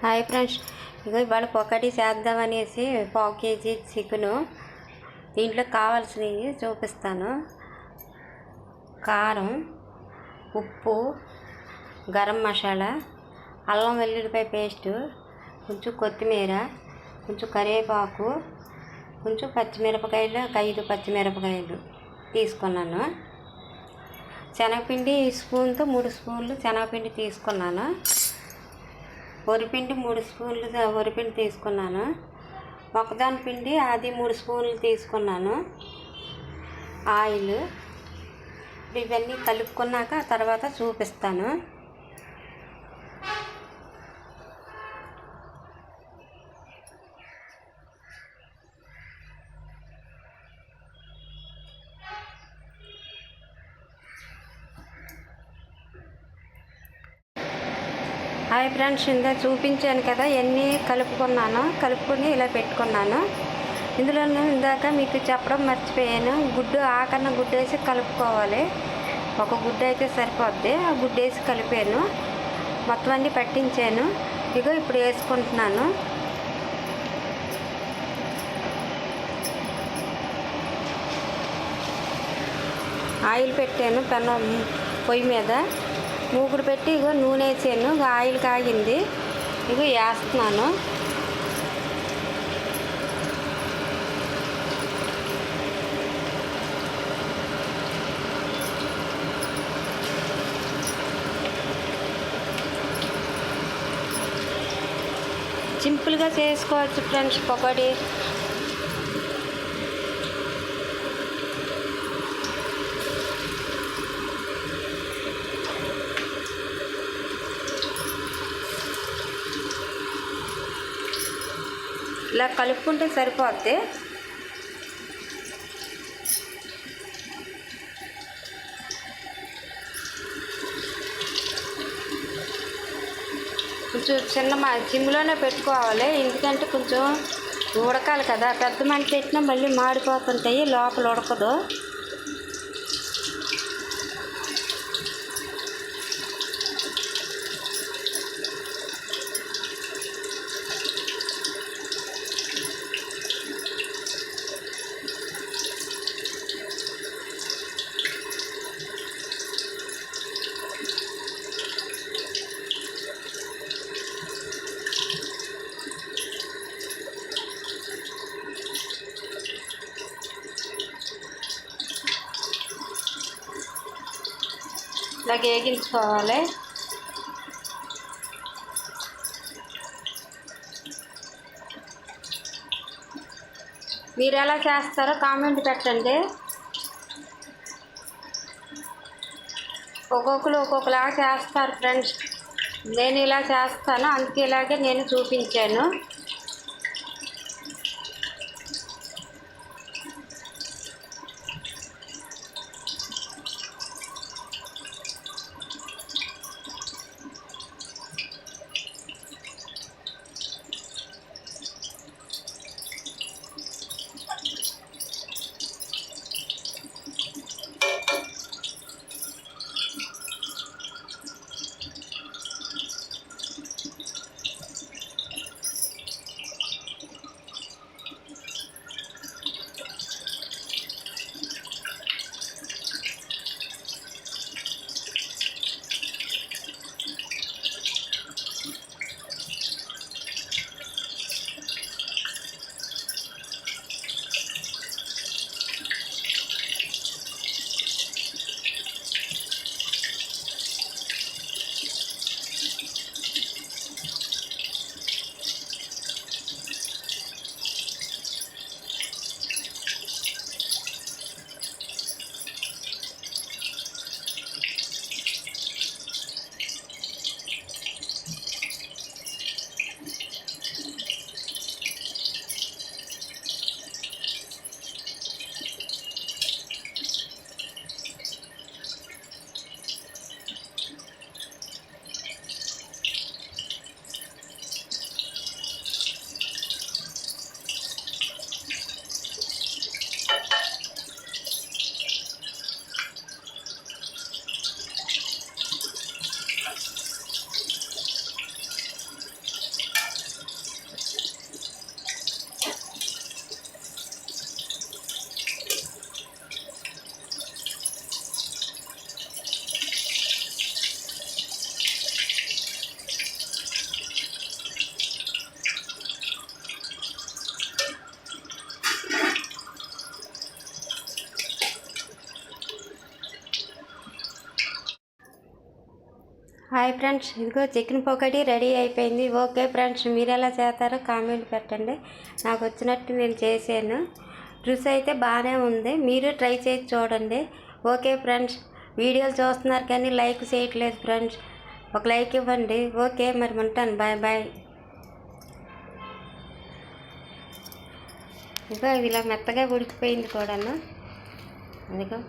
Hi friends, ఇగో ఇవాళ పొకటి చేద్దామనేసి పావు KG chicken. దీంట్లో కావాల్సినవి చూపిస్తాను. కారం, ఉప్పు, గరం మసాలా, అల్లం వెల్లుల్లిపాయ పేస్టు, కొంచెం కొత్తిమీర, కొంచెం కరివేపాకు, కొంచెం పచ్చిమిరపకాయలు, 5 పచ్చిమిరపకాయలు తీసుకున్నాను. శనగపిండి స్పూన్తో 3 స్పూన్లు శనగపిండి తీసుకున్నాను. వరిపిండి 3 స్పూన్లు వరిపిండి తీసుకున్నాను. మొక్కజొన్న పిండి అది 3 స్పూన్లు తీసుకున్నాను. ఆయిల్ ఇవన్నీ కలుపుకున్నాక తర్వాత చూపిస్తాను. హాయ్ ఫ్రెండ్స్, ఇందా చూపించాను కదా, ఇవన్నీ కలుపుకొని ఇలా పెట్టుకున్నాను. ఇందులో ఇందాక మీకు చెప్పడం మర్చిపోయాను, గుడ్డు ఆకన్నా గుడ్డు వేసి కలుపుకోవాలి. ఒక గుడ్డు అయితే సరిపోద్ది. ఆ గుడ్డు వేసి కలిపాను, మొత్తం అన్నీ పట్టించాను. ఇగో ఇప్పుడు వేసుకుంటున్నాను. ఆయిల్ పెట్టాను పెనం పొయ్యి మీద, మూకుడు పెట్టి ఇగో నూనె వేసాను. ఆయిల్ కాగింది, ఇగో వేస్తున్నాను. సింపుల్గా చేసుకోవచ్చు ఫ్రెండ్స్ పకోడీ. ఇలా కలుపుకుంటే సరిపోద్ది. కొంచెం సిమ్లోనే పెట్టుకోవాలి, ఎందుకంటే కొంచెం ఉడకాలి కదా. పెద్ద మంట పెట్టినా మళ్ళీ మాడిపోతుంటాయి, లోపల ఉడకదు. ఇలా వేగించుకోవాలి. మీరు ఎలా చేస్తారో కామెంట్ పెట్టండి. ఒక్కొక్కరు ఒక్కొక్కలాగా చేస్తారు ఫ్రెండ్స్. నేను ఇలా చేస్తాను, అందుకే ఇలాగే నేను చూపించాను. హాయ్ ఫ్రెండ్స్, ఇదిగో చికెన్ పకోడీ రెడీ అయిపోయింది. ఓకే ఫ్రెండ్స్, మీరు ఎలా చేస్తారో కామెంట్ పెట్టండి. నాకు వచ్చినట్టు నేను చేశాను. రుచి అయితే బాగానే ఉంది. మీరు ట్రై చేసి చూడండి. ఓకే ఫ్రెండ్స్, వీడియోలు చూస్తున్నారు కానీ లైక్ చేయట్లేదు ఫ్రెండ్స్. ఒక లైక్ ఇవ్వండి. ఓకే, మరి ఉంటాను. Bye bye. ఇంకా ఇలా మెత్తగా ఉడికిపోయింది కూడాను. అదిగో